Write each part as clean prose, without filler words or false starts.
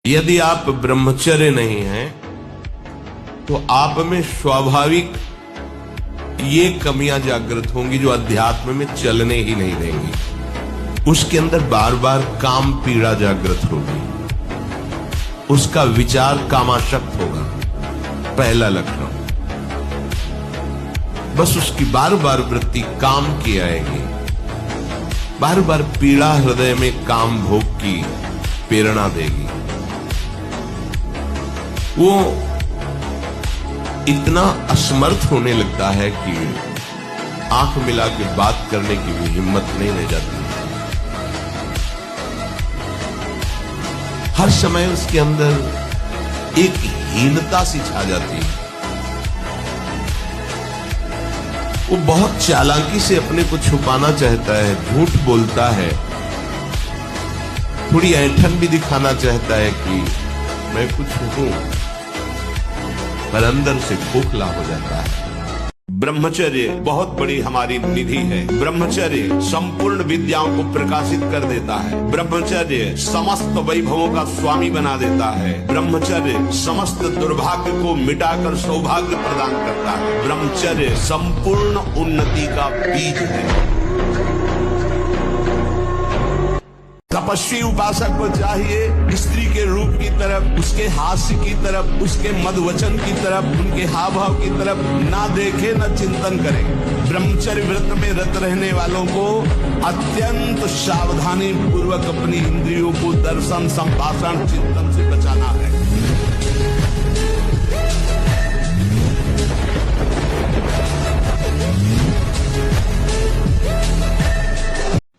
यदि आप ब्रह्मचर्य नहीं हैं तो आप में स्वाभाविक ये कमियां जागृत होंगी जो अध्यात्म में चलने ही नहीं देंगी। उसके अंदर बार बार काम पीड़ा जागृत होगी, उसका विचार कामाशक्त होगा, पहला लक्षण। बस उसकी बार बार वृत्ति काम की आएगी, बार बार पीड़ा हृदय में काम भोग की प्रेरणा देगी। वो इतना असमर्थ होने लगता है कि आंख मिला के बात करने की भी हिम्मत नहीं रह जाती। हर समय उसके अंदर एक हीनता सी छा जाती है। वो बहुत चालाकी से अपने को छुपाना चाहता है, झूठ बोलता है, थोड़ी ऐंठन भी दिखाना चाहता है कि मैं कुछ हूं, पर अंदर से खोखला हो जाता है। ब्रह्मचर्य बहुत बड़ी हमारी निधि है। ब्रह्मचर्य संपूर्ण विद्याओं को प्रकाशित कर देता है। ब्रह्मचर्य समस्त वैभवों का स्वामी बना देता है। ब्रह्मचर्य समस्त दुर्भाग्य को मिटाकर सौभाग्य प्रदान करता है। ब्रह्मचर्य संपूर्ण उन्नति का बीज है। तपस्वी उपासक को चाहिए स्त्री के रूप की तरफ, उसके हास्य की तरफ, उसके मधुवचन की तरफ, उनके हाव भाव की तरफ ना देखे, न चिंतन करे। ब्रह्मचर्य व्रत में रत रहने वालों को अत्यंत सावधानी पूर्वक अपनी इंद्रियों को दर्शन, संभाषण, चिंतन से बचाना है।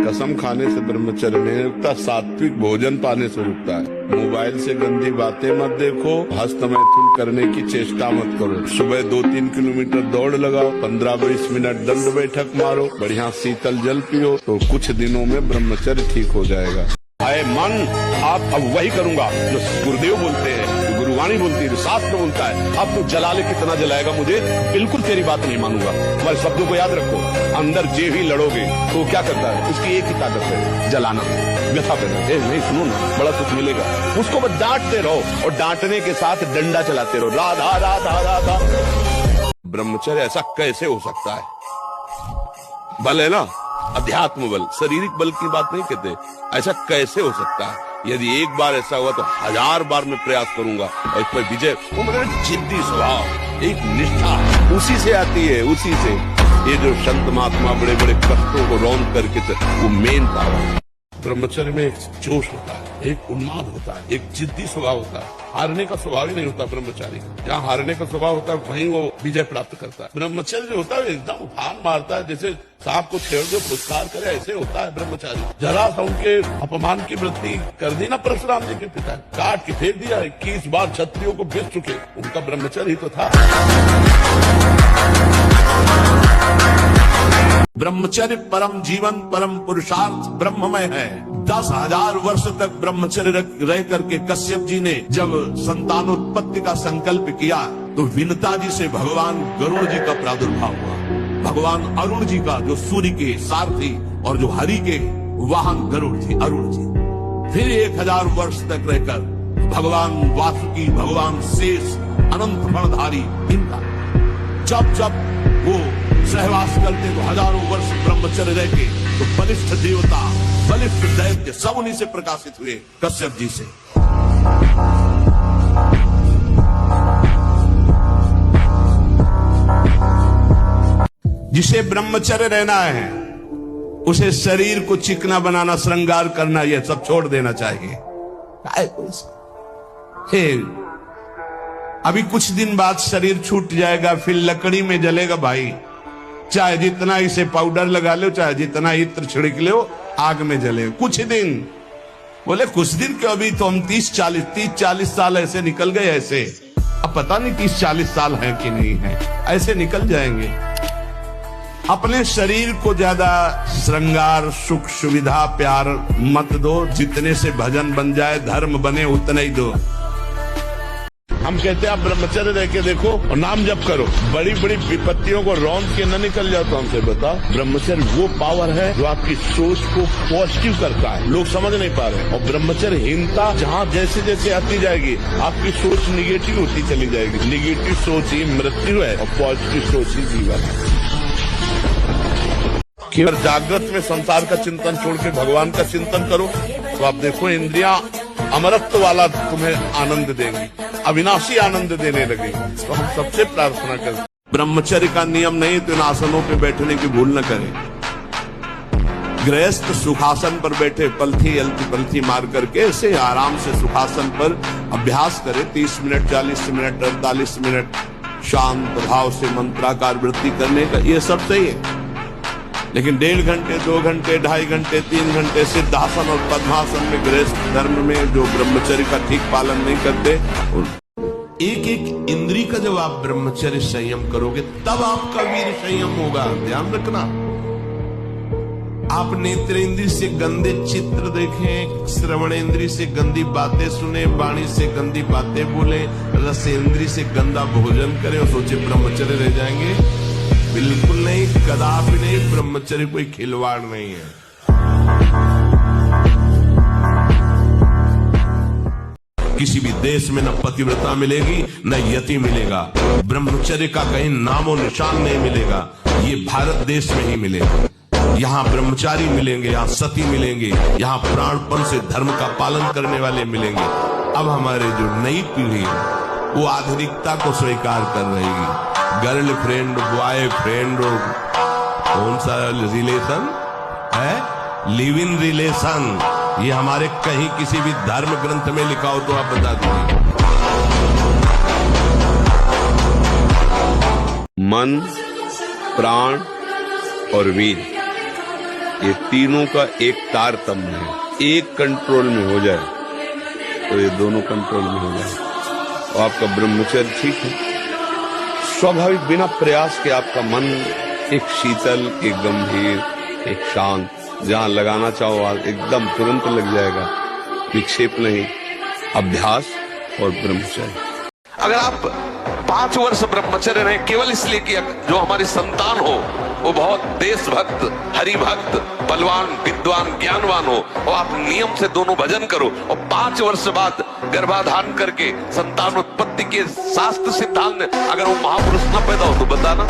कसम खाने से ब्रह्मचर्य नहीं रुकता, सात्विक भोजन पाने से रुकता है। मोबाइल से गंदी बातें मत देखो, हस्त मैथुन करने की चेष्टा मत करो। सुबह 2-3 किलोमीटर दौड़ लगाओ, 15-20 मिनट दंड बैठक मारो, बढ़िया शीतल जल पियो, तो कुछ दिनों में ब्रह्मचर्य ठीक हो जाएगा। आए मन, आप अब वही करूंगा जो गुरुदेव बोलते हैं, जो गुरुवाणी बोलती है, जो शास्त्र बोलता है। अब तो जलाले कितना जलाएगा मुझे, बिल्कुल तेरी बात नहीं मानूंगा। तुम्हारे शब्दों को याद रखो, अंदर जे भी लड़ोगे तो क्या करता है, उसकी एक ही ताकत है, जलाना, व्यथा करना। नहीं सुनो ना, बड़ा सुख मिलेगा। उसको बस डांटते रहो और डांटने के साथ डंडा चलाते रहो, राधा राधा राधा। ब्रह्मचर्य ऐसा कैसे हो सकता है? बल है ना, अध्यात्म बल, शारीरिक बल की बात नहीं कहते। ऐसा कैसे हो सकता है? यदि एक बार ऐसा हुआ तो 1000 बार मैं प्रयास करूंगा और इस पर विजय। वो मतलब जिद्दी स्वभाव, एक निष्ठा उसी से आती है, उसी से। ये जो संत महात्मा बड़े बड़े कष्टों को रौंद करके, वो मेन पावर। ब्रह्मचर्य में एक जोश होता है, एक उन्माद होता है, एक जिद्दी स्वभाव होता है। हारने का स्वभाव ही नहीं होता ब्रह्मचारी का। जहाँ हारने का स्वभाव होता है वहीं वो विजय प्राप्त करता है। ब्रह्मचर्य जो होता है एकदम उफान मारता है, जैसे सांप को छेड़ दो पुरस्कार करे, ऐसे होता है ब्रह्मचारी। जरा सा उनके अपमान की वृत्ति कर दी ना परशुराम जी के पिता, काट के फेंक दिया। 21 बार क्षत्रियों को बेच चुके, उनका ब्रह्मचर्य ही तो था। ब्रह्मचर्य परम जीवन, परम पुरुषार्थ, ब्रह्ममय है। 10,000 वर्ष तक ब्रह्मचर्य रह करके कश्यप जी ने जब संतानोत्पत्ति का संकल्प किया तो विनता जी से भगवान गरुड़ जी का प्रादुर्भाव हुआ। भगवान अरुण जी का, जो सूर्य के सारथी और जो हरि के वाहन गरुड़ जी, अरुण जी। फिर 1000 वर्ष तक रहकर भगवान वासुकी, भगवान शेष, अनंत फणधारी, इनका जब जब वो सहवास करते तो हजारों वर्ष ब्रह्मचर्य रह के तो बलिष्ठ देवता, बलिष्ठ दैत्य सब उन्हीं से प्रकाशित हुए, कश्यप जी से। जिसे ब्रह्मचर्य रहना है उसे शरीर को चिकना बनाना, श्रृंगार करना, यह सब छोड़ देना चाहिए। अभी कुछ दिन बाद शरीर छूट जाएगा, फिर लकड़ी में जलेगा भाई। चाहे जितना इसे पाउडर लगा लो, चाहे जितना इत्र छिड़क लो, आग में जले कुछ दिन। बोले कुछ दिन क्यों, अभी तो हम 30-40 साल ऐसे निकल गए। ऐसे अब पता नहीं 30-40 साल हैं कि नहीं है, ऐसे निकल जाएंगे। अपने शरीर को ज्यादा श्रृंगार, सुख, सुविधा, प्यार मत दो। जितने से भजन बन जाए, धर्म बने, उतना ही दो। हम कहते हैं आप ब्रह्मचर्य रह के देखो और नाम जप करो, बड़ी बड़ी विपत्तियों को रौंद के न निकल जाओ। तो हमसे बताओ, ब्रह्मचर्य वो पावर है जो आपकी सोच को पॉजिटिव करता है। लोग समझ नहीं पा रहे। और ब्रह्मचर्यहीनता जहाँ जैसे जैसे आती जाएगी, आपकी सोच निगेटिव होती चली जाएगी। निगेटिव सोच ही मृत्यु है और पॉजिटिव सोच ही जीवन है। केवल जागृत में संसार का चिंतन छोड़ के भगवान का चिंतन करो तो आप देखो इंद्रियां अमरत्व वाला तुम्हें आनंद देंगी, अविनाशी आनंद देने लगेगी। तो हम सबसे प्रार्थना करते हैं, ब्रह्मचर्य का नियम नहीं तो इन आसनों पे बैठने की भूल न करें। गृहस्थ सुखासन पर बैठे पलथी अलती पलथी मार करके ऐसे आराम से सुखासन पर अभ्यास करे। 30 मिनट, 40 मिनट, 48 मिनट शांत भाव से मंत्राकार वृत्ति करने का, ये सब सही है। लेकिन 1.5 घंटे, 2 घंटे, 2.5 घंटे, 3 घंटे सिद्धासन और पद्मासन में गृहस्थ धर्म में जो ब्रह्मचर्य का ठीक पालन नहीं करते, एक एक इंद्री का जब आप ब्रह्मचर्य संयम करोगे तब आपका वीर संयम होगा। ध्यान रखना, आप नेत्र इंद्री से गंदे चित्र देखें, श्रवण इंद्री से गंदी बातें सुने, वाणी से गंदी बातें बोले, रस इंद्री से गंदा भोजन करें और सोचे ब्रह्मचर्य रह जाएंगे। बिल्कुल नहीं, कदापि नहीं। ब्रह्मचर्य कोई खिलवाड़ नहीं है। किसी भी देश में न पतिव्रता मिलेगी न यति मिलेगा। ब्रह्मचर्य का कहीं नामो निशान नहीं मिलेगा। ये भारत देश में ही मिलेगा। यहाँ ब्रह्मचारी मिलेंगे, यहाँ सती मिलेंगे, यहाँ प्राणपण से धर्म का पालन करने वाले मिलेंगे। अब हमारे जो नई पीढ़ी है वो आधुनिकता को स्वीकार कर रहेगी। गर्लफ्रेंड, बॉयफ्रेंड, कौन सा रिलेशन है, लिव इन रिलेशन, ये हमारे कहीं किसी भी धर्म ग्रंथ में लिखा हो तो आप बता दीजिए। मन, प्राण और वीर, ये तीनों का एक तारतम्य है। एक कंट्रोल में हो जाए तो ये दोनों कंट्रोल में हो जाए और आपका ब्रह्मचर्य ठीक है। स्वाभाविक बिना प्रयास के आपका मन एक शीतल, एक गंभीर, एक शांत, जहां लगाना चाहो एकदम तुरंत लग जाएगा। विक्षेप नहीं, अभ्यास और ब्रह्मचर्य। अगर आप 5 वर्ष ब्रह्मचर्य रहे केवल इसलिए कि जो हमारी संतान हो वो बहुत देशभक्त, हरिभक्त, बलवान, विद्वान, ज्ञानवान हो और आप नियम से दोनों भजन करो और 5 वर्ष बाद गर्भाधान करके संतान उत्पत्ति के शास्त्र सिद्धांत अगर वो महापुरुष न पैदा हो तो बताना।